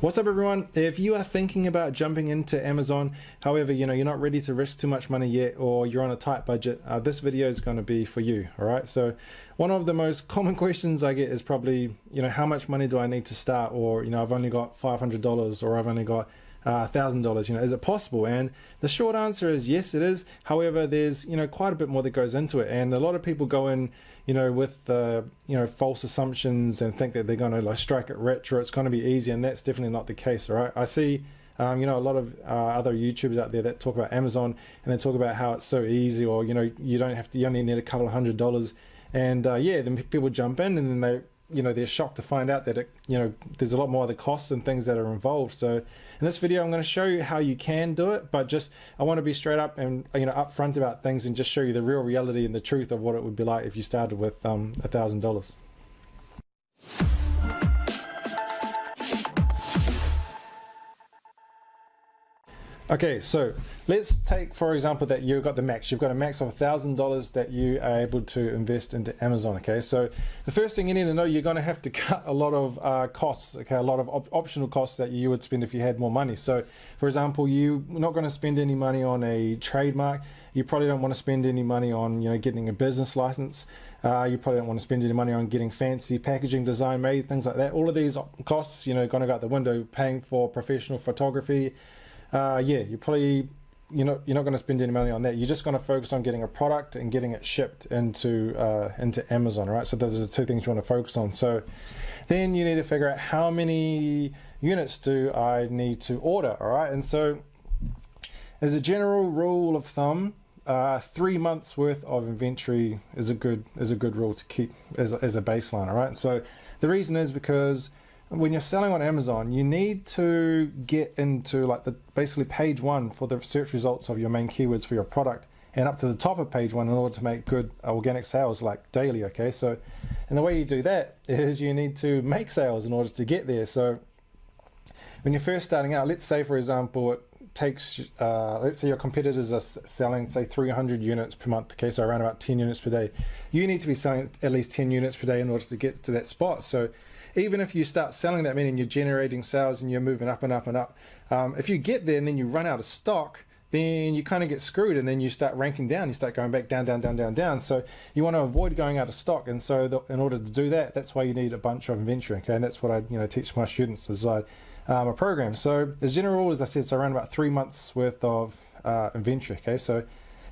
What's up everyone? If you are thinking about jumping into Amazon, however, you're not ready to risk too much money yet, or you're on a tight budget, this video is going to be for you. All right, so one of the most common questions I get is probably, how much money do I need to start? Or, I've only got $500 or I've only got $1,000, is it possible? And the short answer is yes, it is. However, there's quite a bit more that goes into it, and a lot of people go in with false assumptions and think that they're going to like strike it rich or it's going to be easy, and that's definitely not the case. All right, I see a lot of other YouTubers out there that talk about Amazon and they talk about how it's so easy, or you only need a couple of $100, and then people jump in and then they're shocked to find out that there's a lot more other costs and things that are involved. So in this video I'm going to show you how you can do it, but I want to be straight up and upfront about things and just show you the real reality and the truth of what it would be like if you started with $1,000. Okay, so let's take, for example, that you've got a max of $1,000 that you are able to invest into Amazon. Okay, so the first thing you need to know, you're going to have to cut a lot of costs, okay, a lot of optional costs that you would spend if you had more money. So for example, you're not going to spend any money on a trademark. You probably don't want to spend any money on getting a business license. You probably don't want to spend any money on getting fancy packaging design made, things like that. All of these costs going to go out the window. Paying for professional photography, you're probably you're not going to spend any money on that. You're just going to focus on getting a product and getting it shipped into Amazon, right? So those are the two things you want to focus on. So then you need to figure out how many units do I need to order, all right? And so as a general rule of thumb, 3 months worth of inventory is a good rule to keep as a baseline, all right? So the reason is because when you're selling on Amazon, you need to get into basically page 1 for the search results of your main keywords for your product, and up to the top of page 1 in order to make good organic sales like daily. Okay, so and the way you do that is you need to make sales in order to get there. So when you're first starting out, let's say for example it takes let's say your competitors are selling say 300 units per month, okay, so around about 10 units per day. You need to be selling at least 10 units per day in order to get to that spot. So even if you start selling that, meaning you're generating sales and you're moving up and up and up, if you get there and then you run out of stock, then you kind of get screwed, and then you start ranking down. You start going back down, down, down, down, down. So you want to avoid going out of stock, and so in order to do that, that's why you need a bunch of inventory. Okay, and that's what I teach my students inside a program. So the general rule, as I said, is around about 3 months worth of inventory. Okay, so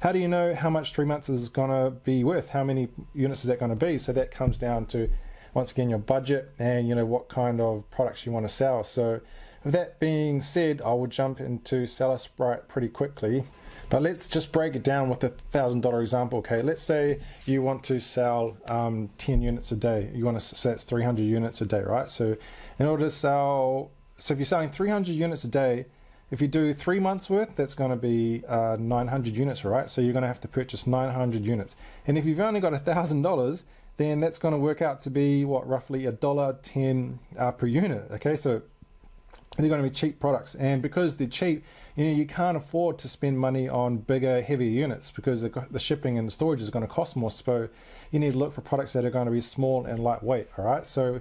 how do you know how much 3 months is going to be worth? How many units is that going to be? So that comes down to, once again, your budget and what kind of products you want to sell. So with that being said, I will jump into SELLERSPRITE pretty quickly, but let's just break it down with a $1,000 example. Okay, let's say you want to sell 10 units a day. You want to say it's 300 units a day, right? So in order to sell, so if you're selling 300 units a day, if you do 3 months worth, that's going to be 900 units, right? So you're going to have to purchase 900 units. And if you've only got $1,000, then that's going to work out to be what, roughly $1.10 per unit. Okay, so they're going to be cheap products, and because they're cheap, you can't afford to spend money on bigger, heavier units because the shipping and the storage is going to cost more. So you need to look for products that are going to be small and lightweight. All right, so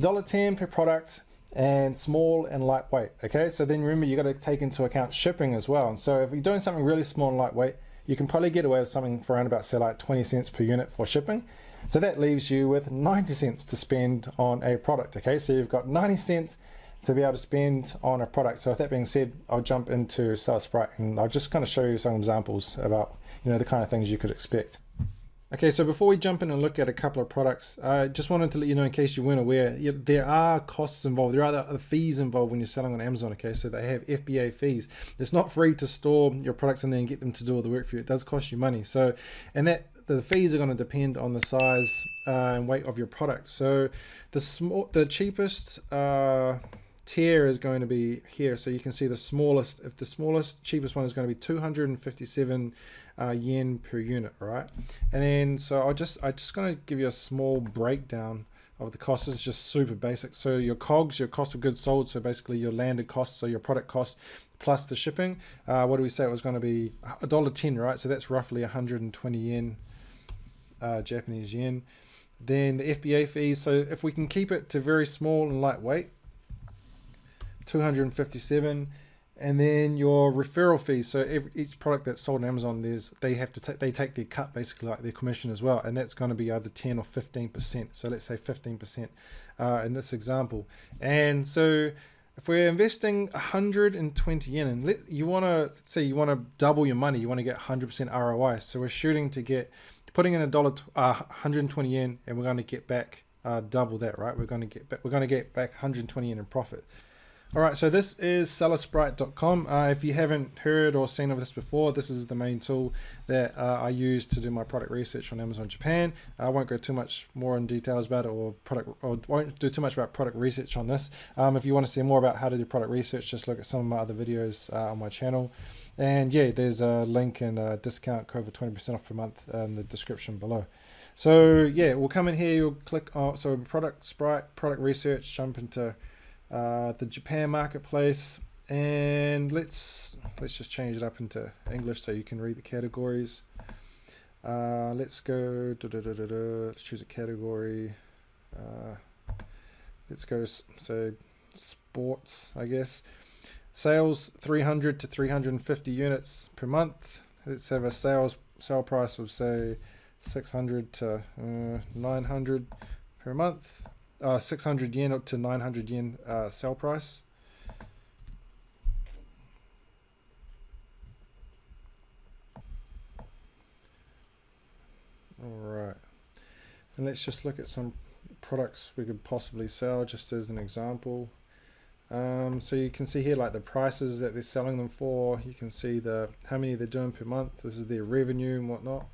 $1.10 per product and small and lightweight. Okay, so then remember you got to take into account shipping as well. And so if you're doing something really small and lightweight, you can probably get away with something for around about say like 20 cents per unit for shipping. So that leaves you with 90 cents to spend on a product. Okay, so you've got 90 cents to be able to spend on a product. So with that being said, I'll jump into SELLERSPRITE and I'll just kind of show you some examples about the kind of things you could expect. Okay, so before we jump in and look at a couple of products, I just wanted to let you know, in case you weren't aware, there are costs involved. There are other fees involved when you're selling on Amazon. Okay, so they have FBA fees. It's not free to store your products and then get them to do all the work for you. It does cost you money. So, and the fees are going to depend on the size and weight of your product. So the cheapest tier is going to be here. So you can see the smallest, cheapest one is going to be 257 yen per unit, right? And then so I just going to give you a small breakdown of the cost. This is just super basic. So your COGS, your cost of goods sold, so basically your landed costs, so your product cost plus the shipping, what do we say it was going to be? $1.10, right? So that's roughly 120 yen, Japanese yen. Then the FBA fees, so if we can keep it to very small and lightweight, 257. And then your referral fees. So each product that's sold on Amazon, they take their cut, basically, like their commission as well, and that's going to be either 10 or 15%. So let's say 15% in this example. And so if we're investing 120 yen, and let's say you want to double your money, you want to get 100% ROI. So we're shooting to putting in 120 yen, and we're going to get back double that, right? We're going to get back 120 yen in profit. All right, so this is SELLERSPRITE.com. If you haven't heard or seen of this before, this is the main tool that I use to do my product research on Amazon Japan. I won't go too much more in details about it, or won't do too much about product research on this. If you want to see more about how to do product research, just look at some of my other videos on my channel. And yeah, there's a link and a discount code for 20% off per month in the description below. So yeah, we'll come in here, you'll click on, so product research, jump into the Japan marketplace, and let's just change it up into English so you can read the categories. Let's go let's choose a category. Let's go say sports, I guess. Sales 300 to 350 units per month. Let's have a sale price of say 600 to 900 per month. 600 yen up to 900 yen sell price. All right, and let's just look at some products we could possibly sell, just as an example. So you can see here like the prices that they're selling them for. You can see how many they're doing per month. This is their revenue and whatnot.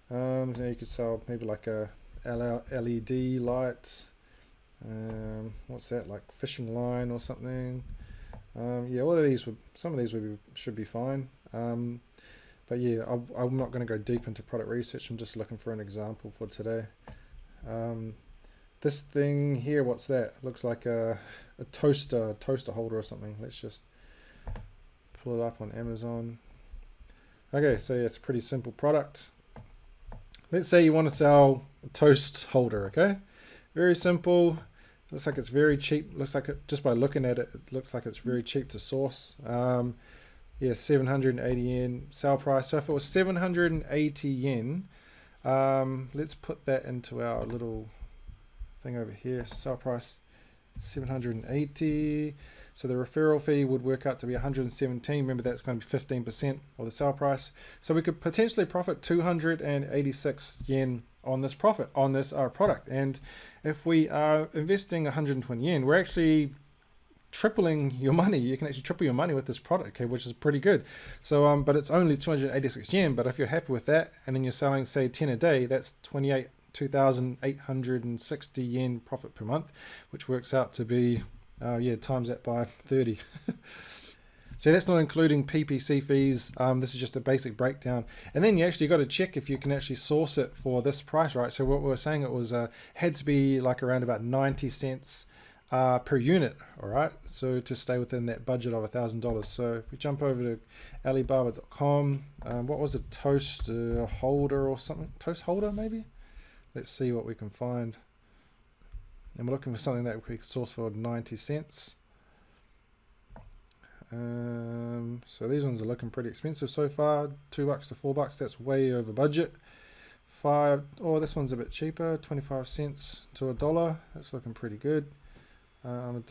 So you could sell maybe like a LED light. What's that, like fishing line or something? Yeah, some of these should be fine. But yeah, I'm not going to go deep into product research. I'm just looking for an example for today. This thing here, what's that? Looks like a toaster holder or something. Let's just pull it up on Amazon. Okay, so yeah, it's a pretty simple product. Let's say you want to sell a toast holder. Okay, very simple. Looks like it's very cheap. Looks like just by looking at it, it looks like it's very cheap to source. Yeah, 780 yen sale price. So if it was 780 yen, let's put that into our little thing over here. Sale price 780. So the referral fee would work out to be 117. Remember, that's going to be 15% of the sale price. So we could potentially profit 286 yen on this product. And if we are investing 120 yen, we're actually tripling your money. You can actually triple your money with this product, okay, which is pretty good. So but it's only 286 yen. But if you're happy with that, and then you're selling say 10 a day, that's 2,860 yen profit per month, which works out to be yeah, times that by 30. So that's not including PPC fees. This is just a basic breakdown. And then you actually got to check if you can actually source it for this price, right? So what we were saying, it was had to be like around about 90 cents per unit, all right? So to stay within that budget of $1,000. So if we jump over to Alibaba.com, what was it? Toast holder or something? Toast holder maybe? Let's see what we can find. And we're looking for something that we can source for 90 cents. So these ones are looking pretty expensive so far. $2 to $4. That's way over budget. This one's a bit cheaper. 25 cents to $1. That's looking pretty good. $1,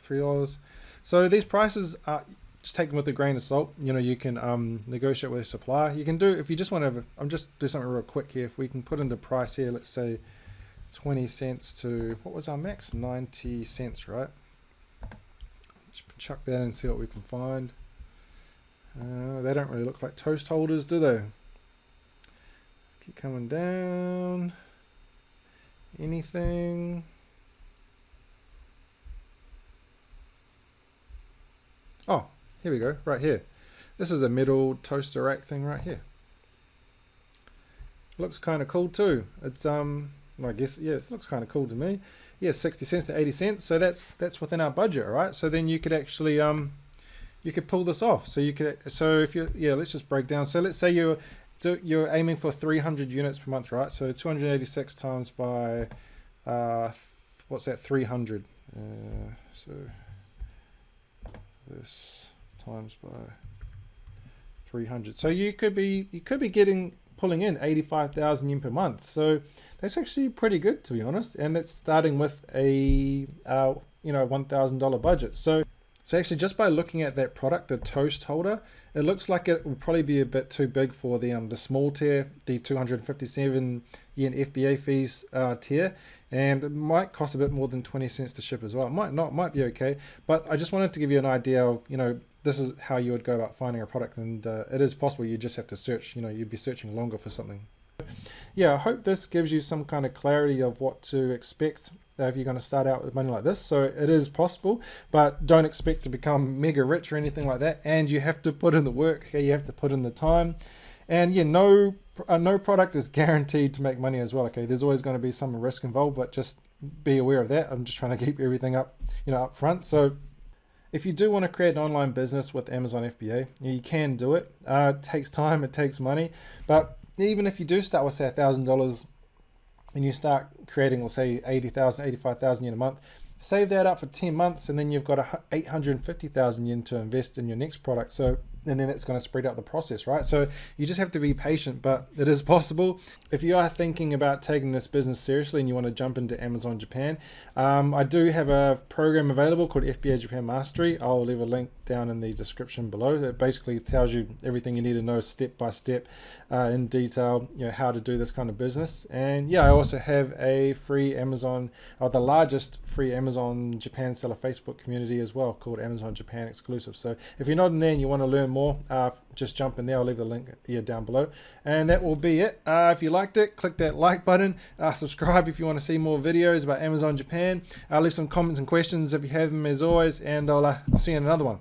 $3. So these prices are, just take them with a grain of salt. You know, you can negotiate with a supplier. You can do, if you just want to, I'm just do something real quick here. If we can put in the price here, let's say 20 cents to, what was our max? 90 cents, right? Just chuck that in and see what we can find. They don't really look like toast holders, do they? Keep coming down. Anything? Oh, here we go, right here. This is a metal toaster rack thing right here. Looks kind of cool too. It's I guess, yeah, it looks kind of cool to me. Yeah, 60 cents to 80 cents. So that's within our budget, all right? So then you could actually you could pull this off. So you could, so if you, yeah, let's just break down. So let's say you're aiming for 300 units per month, right? So 286 times by what's that? 300. So this times by 300. So you could be pulling in 85,000 yen per month. So that's actually pretty good, to be honest. And that's starting with a $1,000 budget. So actually, just by looking at that product, the toast holder, it looks like it will probably be a bit too big for the small tier, the 257 yen FBA fees tier, and it might cost a bit more than 20 cents to ship as well. It might not, might be okay, but I just wanted to give you an idea of, this is how you would go about finding a product, and it is possible. You just have to search, you'd be searching longer for something. Yeah, I hope this gives you some kind of clarity of what to expect if you're going to start out with money like this. So it is possible, but don't expect to become mega rich or anything like that. And you have to put in the work. You have to put in the time. And yeah, no product is guaranteed to make money as well. Okay, there's always going to be some risk involved, but just be aware of that. I'm just trying to keep everything up, up front. So if you do want to create an online business with Amazon FBA, you can do it. It takes time, it takes money, but even if you do start with say $1,000 and you start creating, let's say 80,000, 85,000 yen a month, save that up for 10 months, and then you've got 850,000 yen to invest in your next product. So, and then that's going to spread out the process, right? So you just have to be patient, but it is possible. If you are thinking about taking this business seriously and you want to jump into Amazon Japan, I do have a program available called FBA Japan Mastery. I'll leave a link down in the description below. It basically tells you everything you need to know step by step in detail, how to do this kind of business. And yeah, I also have a free Amazon, the largest free Amazon Japan seller Facebook community as well, called Amazon Japan Exclusive. So if you're not in there and you want to learn more, just jump in there. I'll leave the link here down below, and that will be it. If you liked it, click that like button, subscribe if you want to see more videos about Amazon Japan. Leave some comments and questions if you have them, as always, and I'll see you in another one.